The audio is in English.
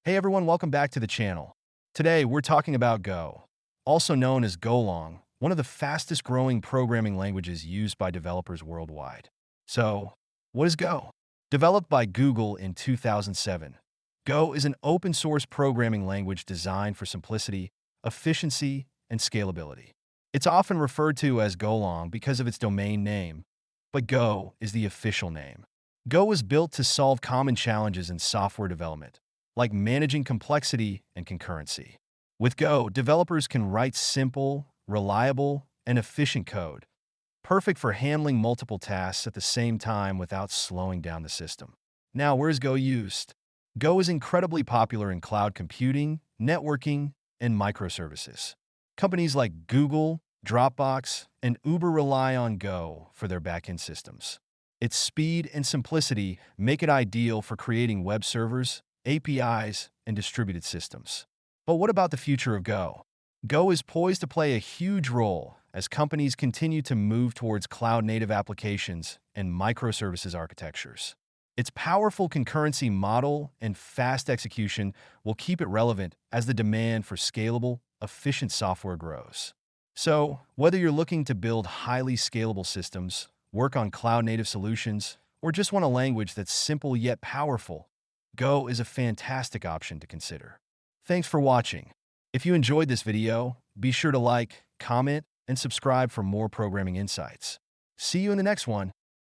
Hey everyone, welcome back to the channel. Today we're talking about Go, also known as Golang, one of the fastest growing programming languages used by developers worldwide. So, what is Go? Developed by Google in 2007, Go is an open source programming language designed for simplicity, efficiency, and scalability. It's often referred to as Golang because of its domain name, but Go is the official name. Go was built to solve common challenges in software development like managing complexity and concurrency. With Go, developers can write simple, reliable, and efficient code, perfect for handling multiple tasks at the same time without slowing down the system. Now, where is Go used? Go is incredibly popular in cloud computing, networking, and microservices. Companies like Google, Dropbox, and Uber rely on Go for their backend systems. Its speed and simplicity make it ideal for creating web servers, APIs, and distributed systems. But what about the future of Go? Go is poised to play a huge role as companies continue to move towards cloud-native applications and microservices architectures. Its powerful concurrency model and fast execution will keep it relevant as the demand for scalable, efficient software grows. So, whether you're looking to build highly scalable systems, work on cloud-native solutions, or just want a language that's simple yet powerful, Go is a fantastic option to consider. Thanks for watching. If you enjoyed this video, be sure to like, comment, and subscribe for more programming insights. See you in the next one.